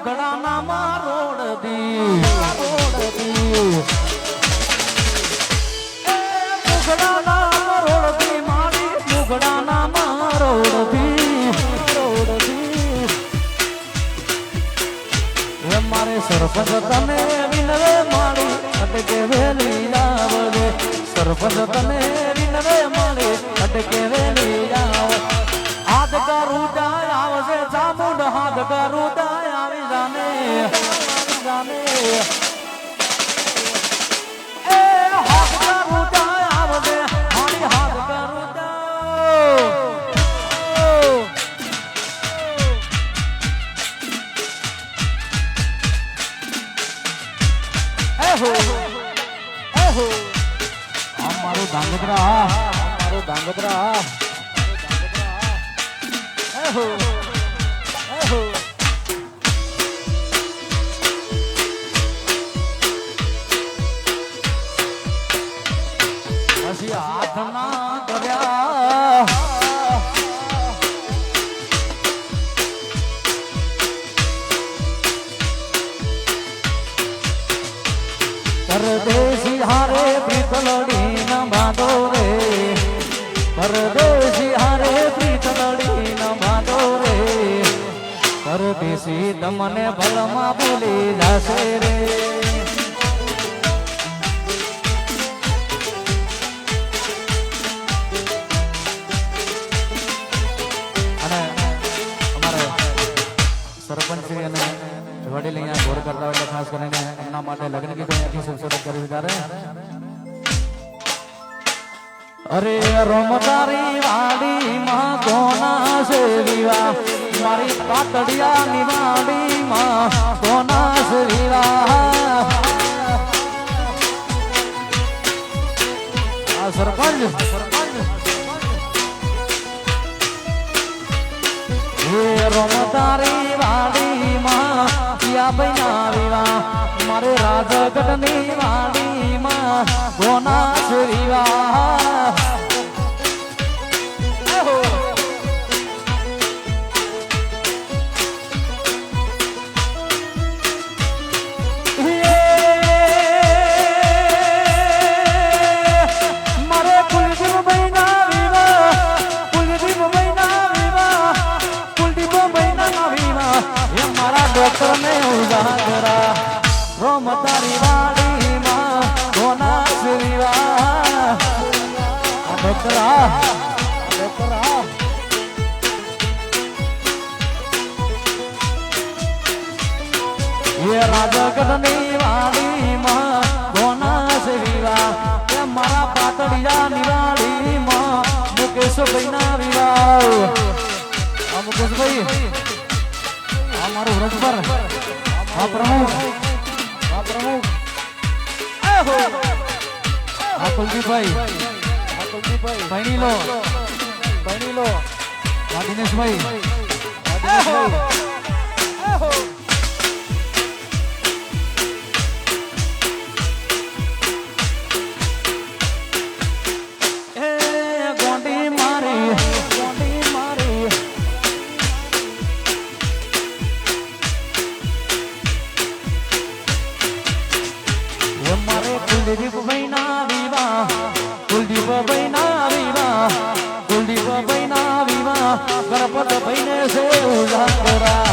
મુગડા ના રોડ દી મુગડા ના રોડ દી મારી મુગડા ના રોડ દી એ મારે સરપંચ તને વિનવે મારી અટકે વેલી આવજે સરપંચ તને વિનવે મારી અટકે વેલી આવ હાથ કરું જાય આવશે ચામુંડ હાથ કરું જાય આવી જાને એ હાથ કરું જાય આવશે મારી હાથ કરું જાય મારું ધાંગધ્રા પછી હાથ ના કર્યા પરદેશી હારે પ્રીતલડી ન બાંધો રે પરદેશી હારે પ્રીતલડી ન બાંધો રે પરદેશી તમને ભલમાં ભૂલી જશે રે અને અમારે સરપંચ શ્રી અને વડીલ અહીંયા ગોળ કરતા હોય ખાસ કરીને એમના માટે લગ્ન ગીતો અહીંયાથી સંશોધન કરી વિચારે અરે રમતારી વાડી માં કોના છે વિવાહ મારી પાતળિયા ની વાડી માં કોના છે વિવાહ આ સરપંચ એ રમતારી વાડી માં બૈના વિવાહ મારે રાજગઢ ની વાડી માં કોના છે વિવાહ મારે કુલદીપ બૈના વિવાહ કુલદીપ બૈના વિવાહ કુલદીપ બૈના વિવાહ એ મારા ડોક્ટર ને ઉજાગરા રોમ તારી વાડી માં કોના શ્રીવા ડોક્ટરા એ રાજગઢ ની વાડી માં કોના શ્રીવા એ મારા પાતળિયા ની વાડી માં મુકેશભાઈ ના વિવાહ આ મુકેશભાઈ મારું વ્રત પર આ પ્રમુખ આ કુલદીપભાઈ ભણી લો આ દિનેશભાઈ કુલદીપ ભાઈ ના વિવાહ ગણપત ભાઈ ને છે ઉજાગરા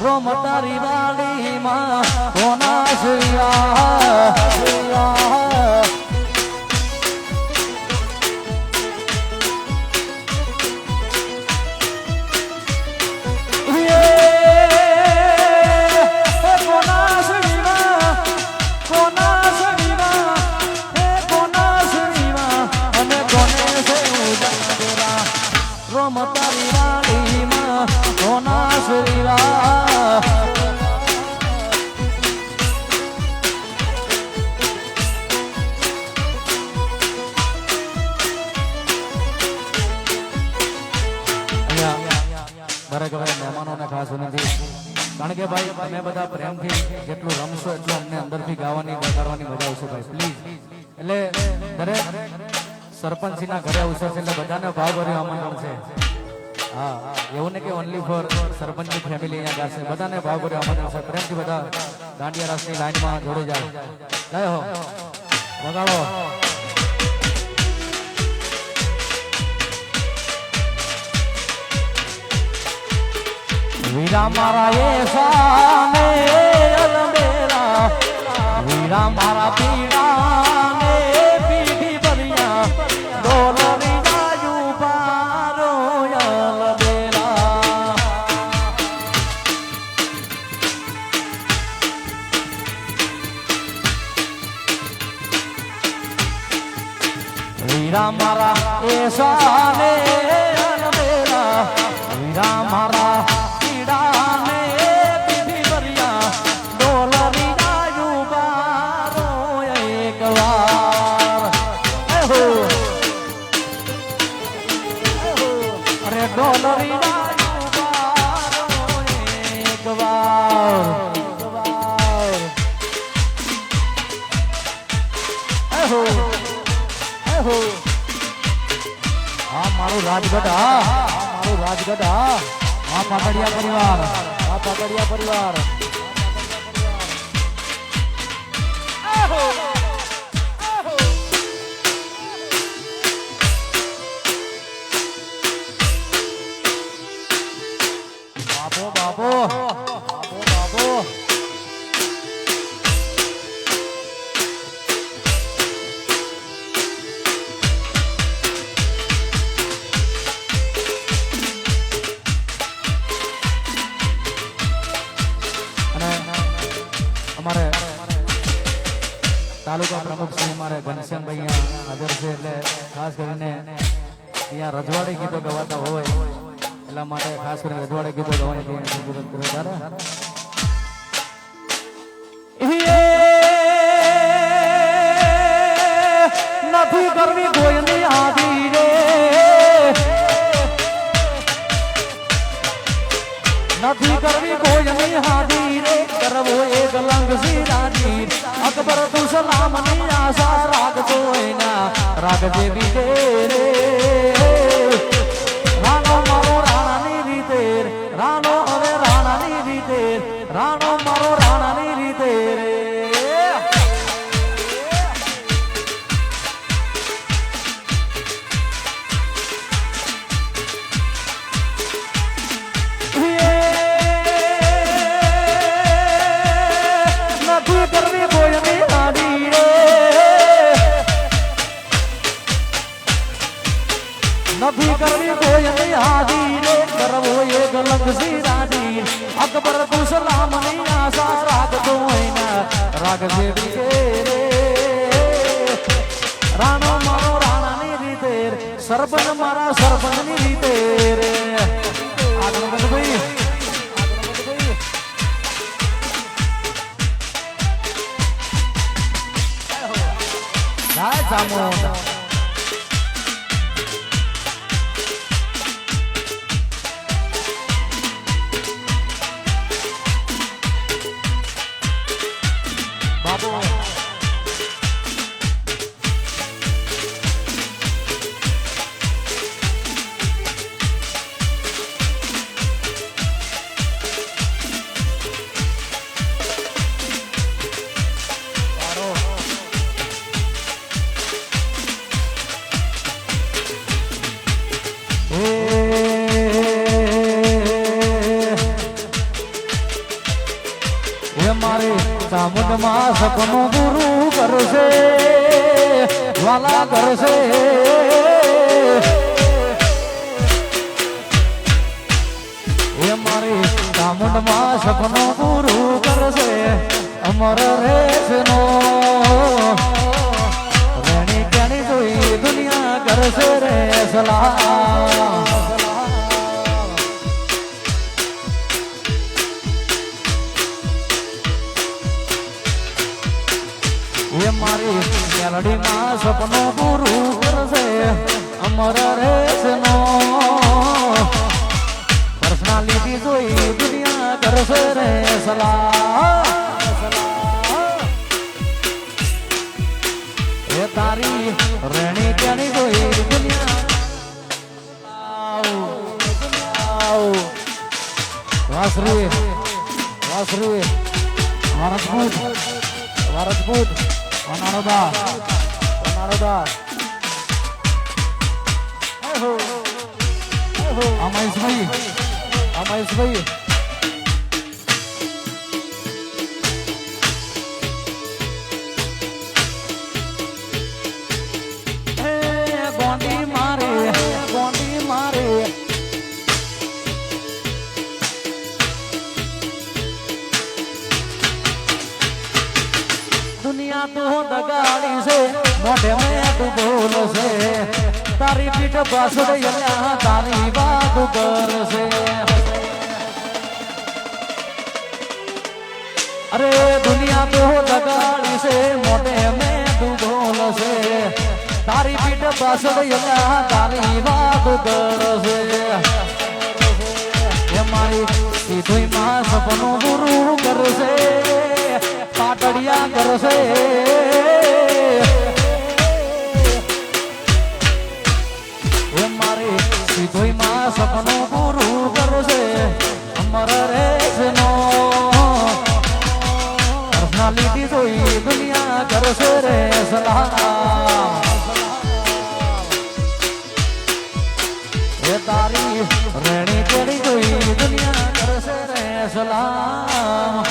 રોમ તારી વાડી માં કોના શ્રીયા રોમ તારી વાડી માં કોના શ્રીવા મહેમાનોને ખાસ વિનંતી કારણ કે ભાઈ તમે બધા પ્રેમથી જેટલું રમશો એટલું અમને અંદરથી ગાવાની વગાડવાની મજા આવશે ભાઈ પ્લીઝ એટલે દરેક સરપંચના ઘરે અવસર છે એટલે બધાને ભાવ ભર્યું આમંત્રણ છે હા એવું ને કે ઓનલી ફોર સરપંચની ફેમિલી અહીંયા ગાશે બધાને ભાવ કર્યો આમંત્રણ છે પ્રેમથી બધા દાંડિયા રાસની લાઈનમાં જોડી જાઓ જય હો વગાડો વીરા મારા એ સામે અલમેરા વીરા મારા પીડા ને પીઠી ભરિયા ડોલરી જાયુ બારો અલમેરા વીરા મારા એ સામે અલમેરા વીરા મારા રાજગઢ મારું રાજગઢ આ પાકડિયા પરિવાર બાપો हमारे तालुका प्रमुख श्री हमारे घनश्याम भाई हाजर છે એટલે ખાસ કરીને અહીંયા રજવાડી ગીતો ગવાતા હોય એટલા માટે ખાસ કરીને રજવાડી ગીતો ગવાની જરૂરત કરે ત્યારે નથી કરવી કોઈની આદી રે નથી કરવી કોઈની હાદી રે કરવો એક લંગ સીરાની અકબર તું સલામની આશા રાખતો એના રાખજે બીજે રે રાણો મારો રાણાની રીતે રાણો હવે રાણાની રીતે રાણો મારો રાણાની રીતે રે નથી કરવી કોઈની હાદી રે કરવો એક લંગ સીરાની અકબર તું સલામની આશા રાખતો એના રાખજે બીજે રે રાણો મારો રાણાની રીતે સરપંચ મારા સરપંચની રીતે રે આગળ વધ ભાઈ જય ચામુંડા મારે ચામુંડમાં સપનું ગુરુ કરશે વાલા કરશે એ મારે ચામુંડમાં સપનું ગુરુ કરશે અમર રેસનો રેણી કેણી જોઈ દુનિયા કરશે રે સલાહ ये मारी मेलडी मां सपनो गुरु करसे अमर रेसनो पर्सनालिटी जोई दुनिया करसे रे सलाह ये तारी रेणी केणी जोई दुनिया વાસરી વાસરી ભારતભૂત ભારતભૂત અનારોદા અનારોદા અમરેશભાઈ અમરેશભાઈ ગોંડી મારે ગોંડી મારે દુનિયા તો દગાડી છે મોઢે મેં તું બોલ છે તારી પીઠ પાછળ અહીંયા તારી વાત કરશે અરે દુનિયા તો દગાડી છે મોઢે મેં તું બોલ છે તારી પીઠ પાછળ અહીંયા તારી વાત કરશે એ મારી સીધું માં સપનું પૂરું કરશે પાટડિયા કરશે એ મારી સીધું માં સપનું પૂરું કરશે અમર રેસનો પર્સનાલિટી જોઈ દુનિયા કરશે રે સલામ એ તારી રેણી કેડી જોઈ દુનિયા કરશે રે સલામ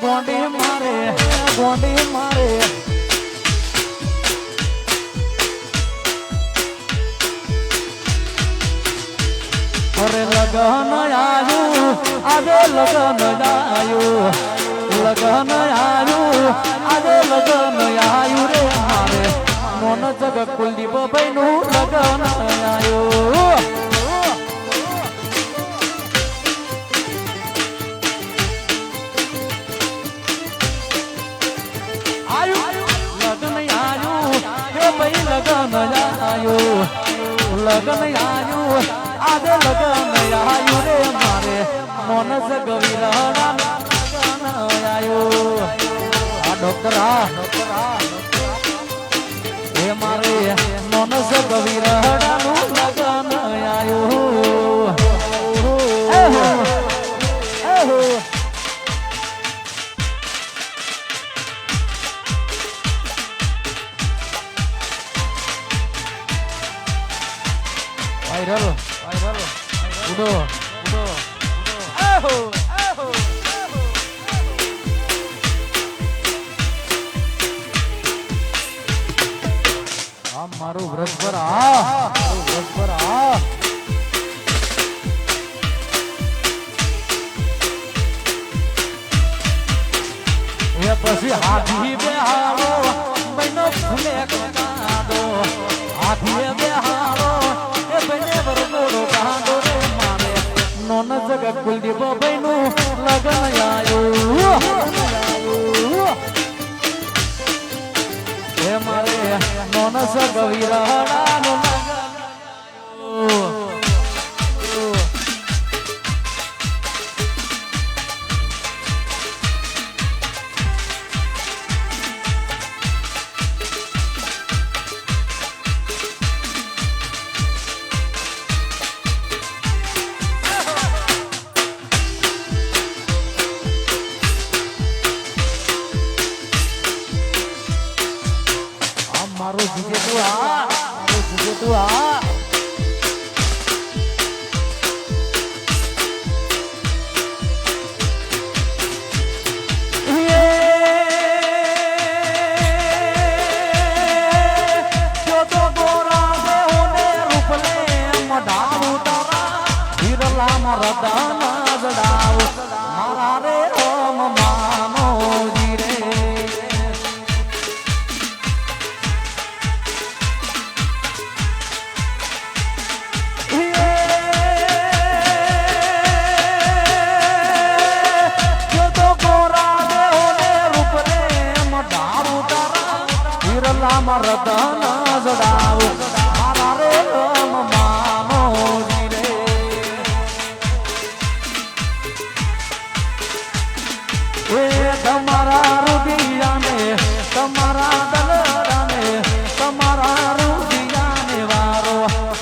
ગોંડી મારે ગોંડી મારે અરે લગન આયું આજે લગન આયું લગન આયું આજે લગન આયું રે મારે મોન જગ કુલદીપ ભાઈ નું લગન આયું લગન આયું લગન આયું આજે લગન આયું રે મારે મોનસ ગવિરડા લગન આયું આ ડોક્ટરા એ મારે મોનસ ગવિરડા નું લગન આયું Viral, viral, udah, maru berat berat, berat berat. Ya pasti hati behalo, banyak fulek kado, hati behalo. નોન જગ કુલદીપ ભાઈ નું લગન આયું હે મારે નોન જગ વીરડા નું મારું જીજે તું આ મારું જીજે તું આ જો તો ગોરા સે હોને રૂપલે મડાવ તારા હિરલા મરદાના જડાવ મારા રે ઓમ માનો જીરે રામ રતન જડાવું મારા રે રામ માનોજી રે એ તમારા રૂપિયાને તમારા દલડાને તમારા રૂપિયાને વારો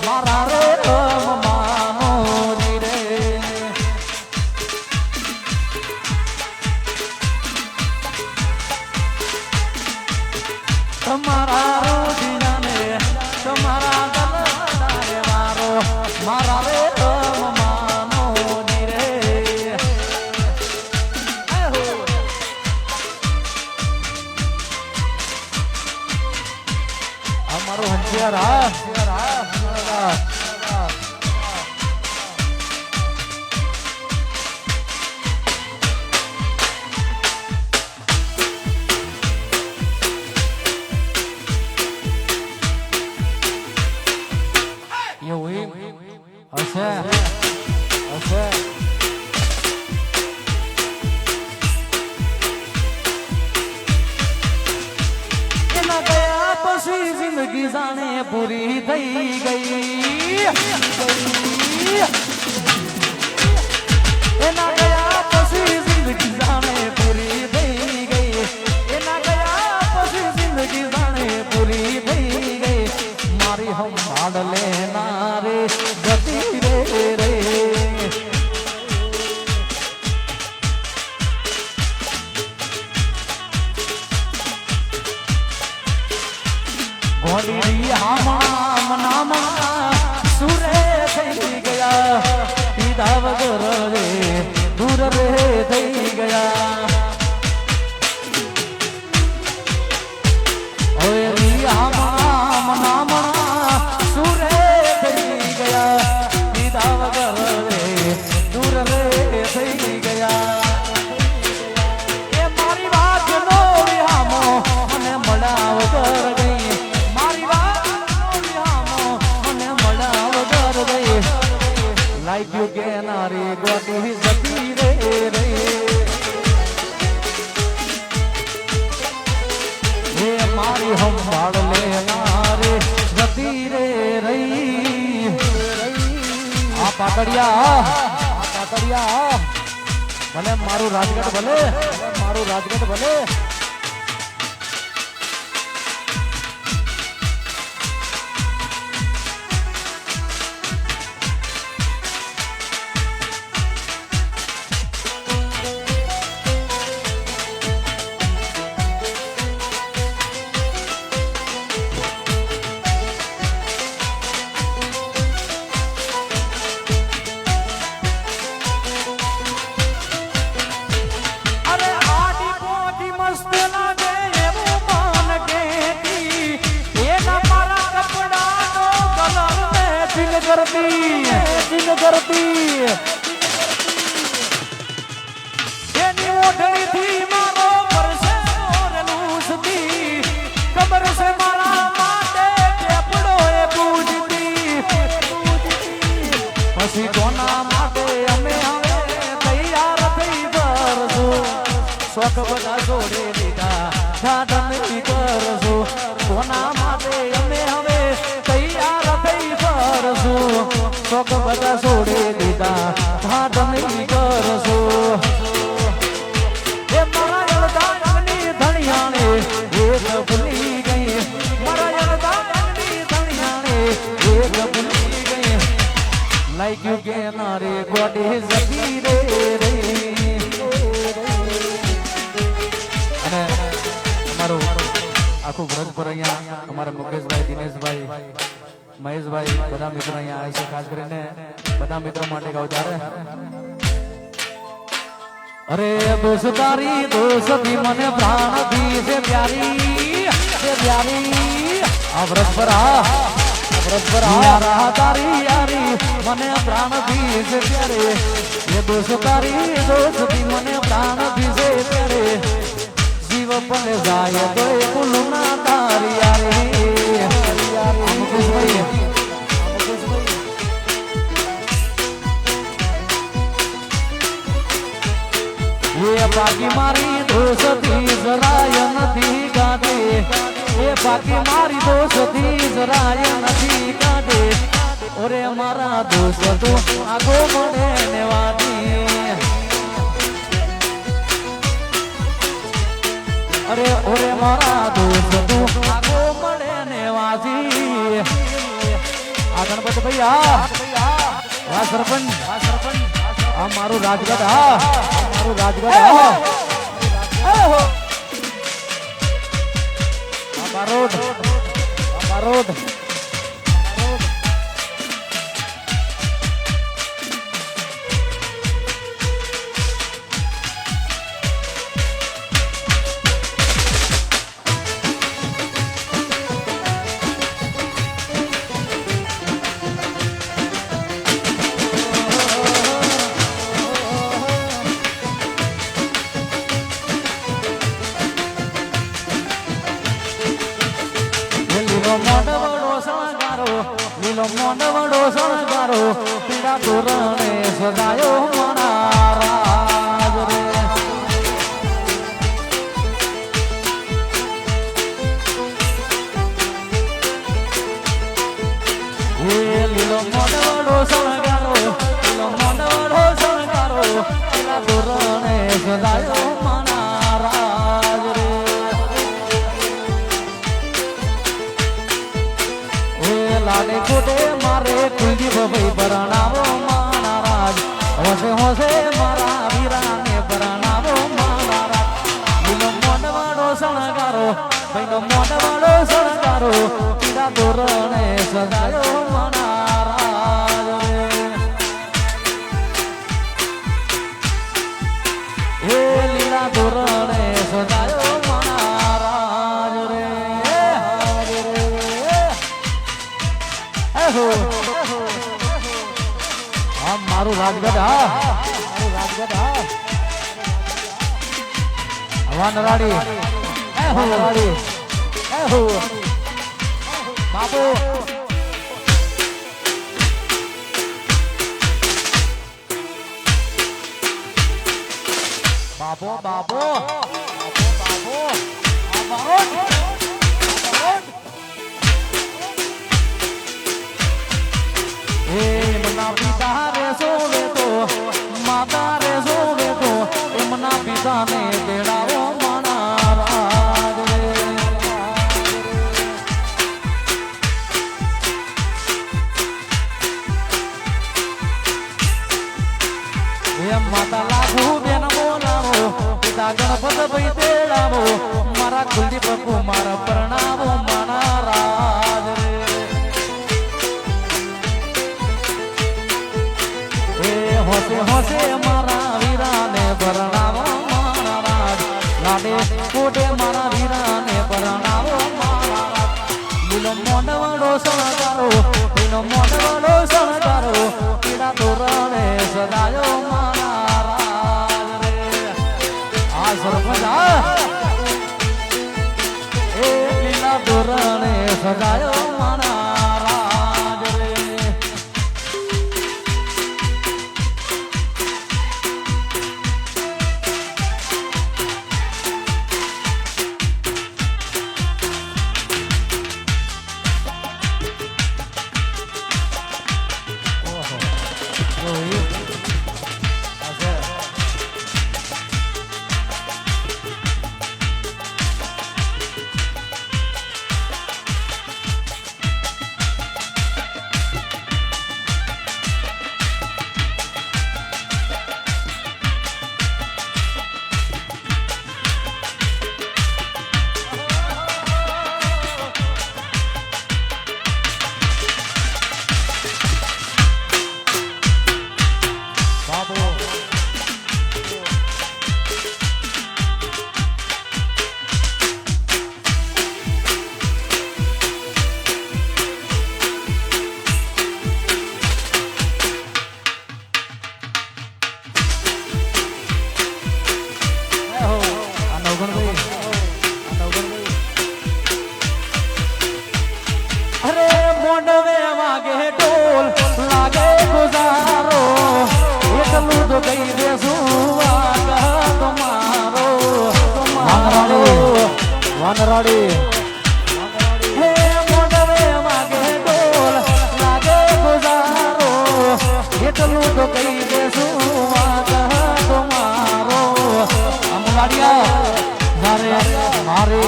મારા રે રામ માનોજી રે તમારા રૂપિયાને તમારા દલડાને વારો મારા રે રામ માનોજી રે અમારો હંસિયાર એવું હશે હશે એના ગયા પછી જિંદગી જાણે પૂરી થઈ ગઈ એના ગયા પછી જિંદગી જાણે પૂરી થઈ ગઈ એના ગયા પછી જિંદગી જાણે પૂરી થઈ ગઈ મારી સંભાળ લેનારે ગતિ રે રે ઘોડી હામા મનામા સુરે થઈ ગયા પીધા વગર રે દૂર રે થઈ ગયા હવે હામા મનામા સુરે થઈ ગયા પીધા વગર રે દૂર રે થઈ ગયા એ મારી વાત નો વિહામો મને મળાવ કર ગઈ લાગ્યું કે નારી ગોટી જતી રે રે હે મારી સંભાળ લેનારે જતી રે રહી આ પાતળિયા ભલે મારું રાજગઢ ભલે કરતી એની ઓઢણીથી મારો પરસે લૂસતી ખબર છે મારા માટે પેપડો એ પૂજતી પછી કોના માટે અમે હવે તૈયાર થઈ કરશું શોખ બધા છોડી દીધા સાધન નહીં કરશું કોના માટે અમે હવે તૈયાર થઈ કરશું શોખ બધા છોડી દીધા સાધન નહીં કરશું એ મારા યલદાની ધણિયાને એક ભૂલી ગઈ મારા યલદાની ધણિયાને એક ભૂલી ગઈ લાગ્યું કે નારે ગોડી જતી રે રે અને અમારું આખું વ્રત પર અહીંયા અમારા મુકેશભાઈ દિનેશભાઈ મહેશભાઈ બધા મિત્રો અહીંયા આવે છે ખાસ કરીને બધા મિત્રો માટે ગાઉં ત્યારે અરે દોસ્તારી દોસ્તી મને પ્રાણ દી છે પ્યારી આ વ્રત પર યારા તારી યારી મને પ્રાણ દી છે પ્યારે એ દોસ્તારી દોસ્તી મને પ્રાણ દી છે પ્યારે જીવ પણ જાય તો એ ભૂલુના તારી યારી એ બાકી મારી દોસ્તી જરાય નથી ગાતી એ બાકી મારી દોસ્તી જરાય નથી કાઢે ઓરે મારા દોસ્ત તો આગો મળે ને વાદી અરે ઓરે મારા દોસ્ત તો આગો મળે ને વાદી આ ગણપત ભૈયા વાહ સરપંચ આ મારું રાજગઢ મારું રાજગઢ બારોડ લીલો મોંડવડો શણગારો પીડા તોરણે સજાયો મારા રાજ રે લીલો મોંડવડો શણગારો પીડા તોરણે સજાયો મારા રાજ રે લાડે કોટે મારે કુલદીપ ભાઈ પરણાવો મારા રાજ હોશે હોશે મારા વીરાને પરણાવો મારા રાજ લીલો મોંડવાડો શણગારો ભાઈનો મોંડવાડો શણગારો પીડા તોરણે સજાયો મારા રાજ રે એ લીલા તોરણે સજાયો મારા રાજ રે મારું રાજગઢ વાનરાડી બાપુ બાપો એમના પિતા રે સોવે તો માતા રે સોવે તો એમના પિતાને તેડાવો મારા રાજ એમ માતા લાખુ બેન બોલાવો પિતા ગણપત ભાઈ તેડાવો મારા કુલદીપ કુમાર પરણાવો મારા રાજ હોશે હોશે મારા વીરાને પરણાવો મારા રાજ લાડે કોટે મારા વીરાને પરણાવો મારા રાજ લીલો મોંડવાડો શણગારો લીલો મોંડવાડો શણગારો પીડા તોરણે સજાયો મારા રાજ રે આ સરપંચ એ લીલા તોરણે સજાયો મારા રાજ રે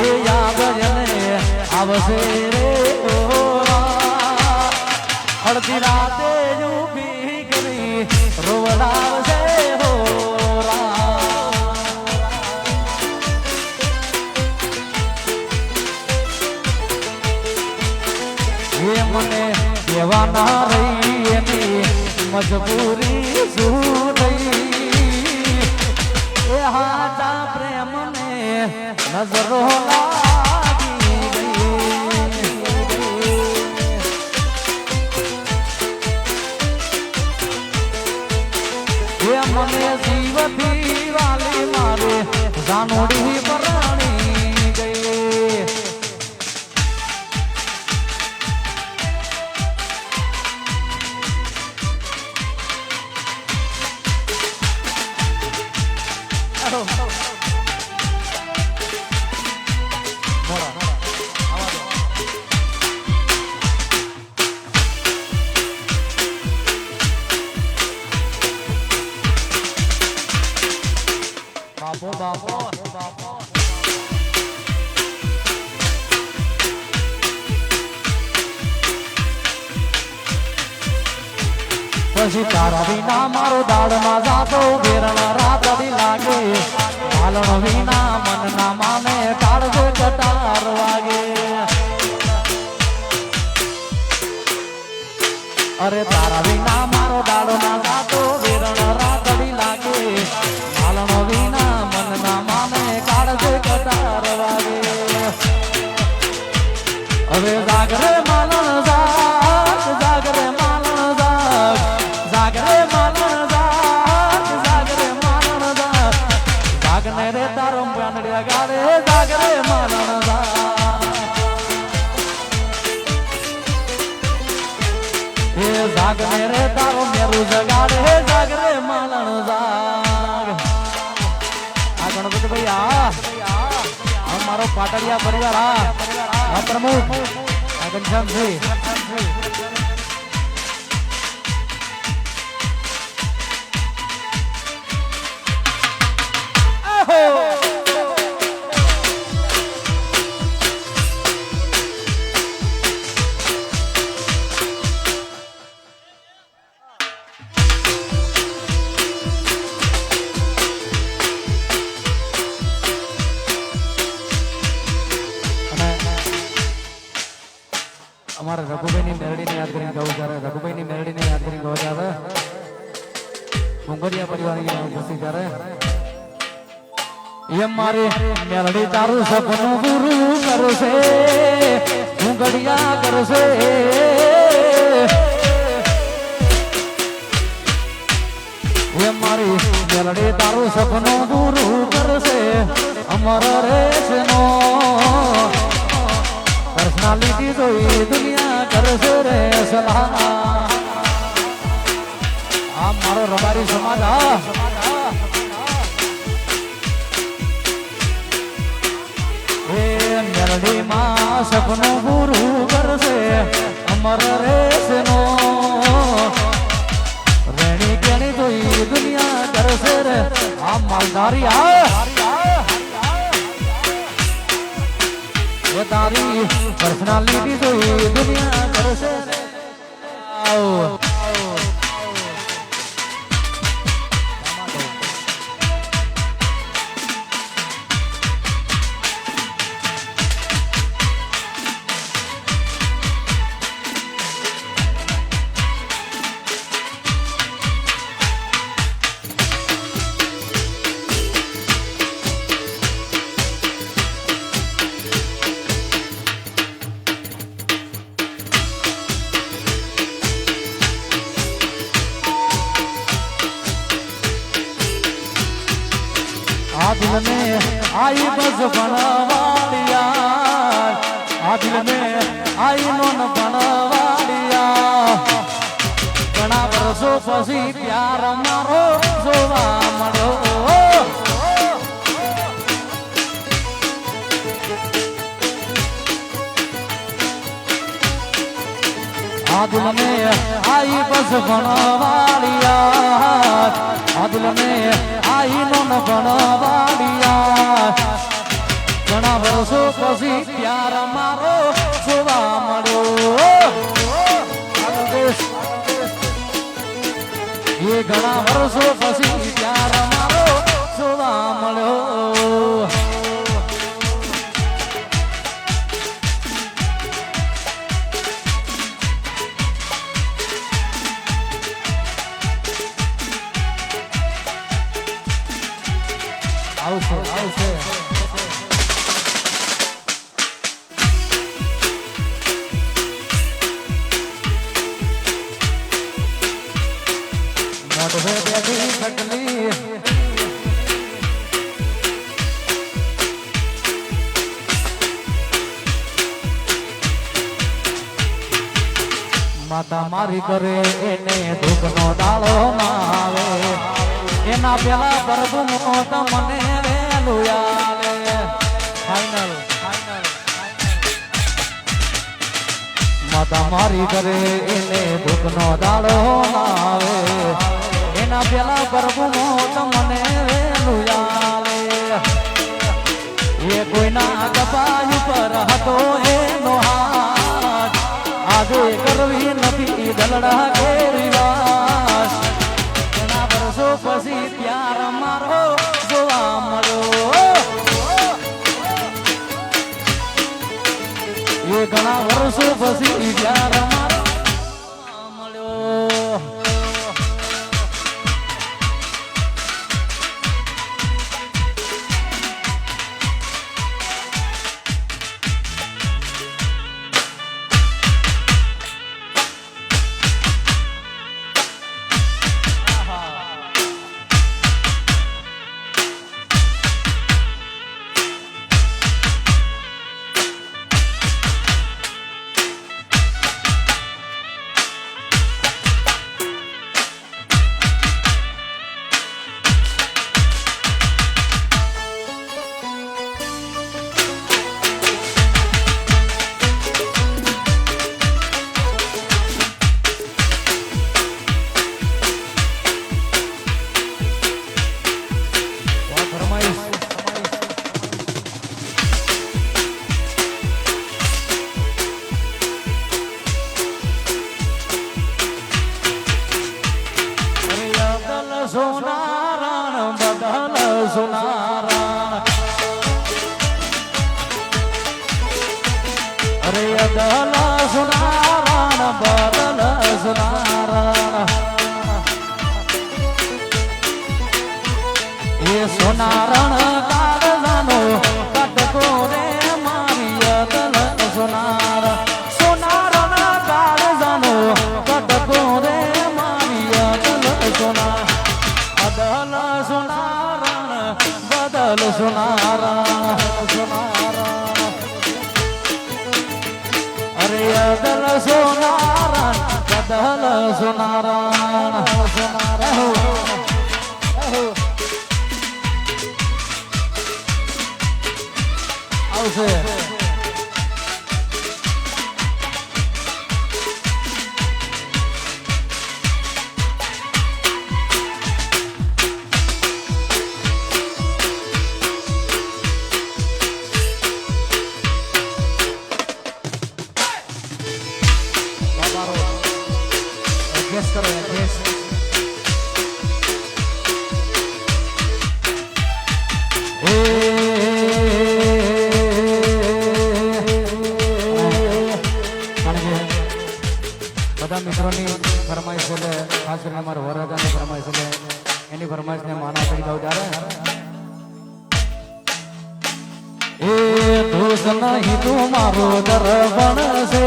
મારી યાદ જને આવશે રે અડધી રાતે ઊભી કરી રોવડાવશે મને કહેવાના રહી એની મજબૂરી શું રહી એ હાચા પ્રેમને નજરો લાગી ગઈ એ મને જીવથી વાલી મારે જાનોડી પરાણી ગઈ પછી તારા વિના મારો દાડમાં જાતો વેરણા રાતડી લાગે હાલણ વિના મન ના માને કાળજે કટાર વાગે અરે તારા વિના મારો દાડમાં જાતો વેરણા રાતડી લાગે હાલણ વિના મન ના માને કાળજે કટાર વાગે હવે જાગરે માલણ જાગ જાગરે માલણ જાગ જાગરે માલણ જાગ જાગરે માલણ જાગ જાગને રે તારો પાંદડિયા ગાડે જાગરે માલણ જાગ એ જાગને રે તારો મેરું જગાડે જાગરે માલણ જાગ આ ગણપતિ ભૈયા મારો પાટડિયા પરિવાર આ પ્રમુખ આ ઘનશ્યામજી અમારા રઘુભાઈની મેરડીને યાદ કરીને ગૌ જ્યારે રઘુભાઈની મેરડીને યાદ કરીને ગૌ જ્યારે મુંગરિયા પરિવારની ખુશી જ્યારે એમ મારે મેરડી તારું સપનું પૂરું કરશે મુંગરિયા કરશે એમ મારી મેરડી તારું સપનું પૂરું કરશે અમર રહેશે નો પર્સનાલિટી જોઈ દુનિયા કરશે રે સલાહ આ મારો રબારી સમાજ એ મેરડી માં સપનું પૂરું કરશે અમર રહેશે નો રેણી કેણી જોઈ દુનિયા કરશે રે આ માલધારી તારી પર્સનાલિટી જોઈ દુનિયા કરશે आ दिल में आई बस बनवालिया आ दिल में आई नोन बनवालिया घना वर्षों पछी प्यार मारो जोवा मळ्यो आ दिल में आई बस बनवालिया आ दिल में आई नोन बनवालिया घना वर्षों મોઢે બેઠી ખટલી માતા મારી કરે એને દુઃખનો દાળો આવે એના પેલા પ્રભુ તમને વેલું આવે ફાઇનલ માતા મારી કરે એને દુઃખનો દાડો આવે એના પેલા પ્રભુ તમને વેલું આવે એ કોઈના કપાળ ઉપર હતો એનો હાથ આજે કરવી નથી દલડા કે વિવાસ ઘણા વર્ષો પછી પ્યાર મારો જોવા મળ્યો એ ઘણા વર્ષો પછી પ્યાર મારો મળ્યો સોનારણ બદલ સોનારણ અરે અદલ સોનારણ બદલ સોનારણ એ સોનારણ કાળજાનો કટકો રે મારી અદલ સોનાર સોનારણ કાળજાનો કટકો રે મારી અદલ સોનાર બદલ સોનારણ બદલ સોનારણ સોનારણ અરે અદલ સોનારણ બદલ સોનારણ સોનારણ આવશે એડજસ્ટ કરો એડજસ્ટ બધા મિત્રોની ફરમાઈશ એટલે ખાસ કરીને અમારા વરદાની ફરમાઈશ એટલે એની ફરમાઈશને માના કરી દઉં ત્યારે એ દોષ નહીં તું મારો દર્પણ છે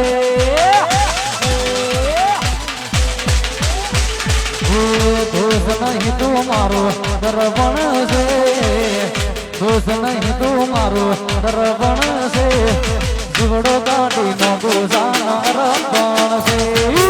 દોષ નહીં તું મારો દર્પણ છે દોષ નહીં તું મારો દર્પણ છે જીવડો કાઢીનો ગોસાના રપણ છે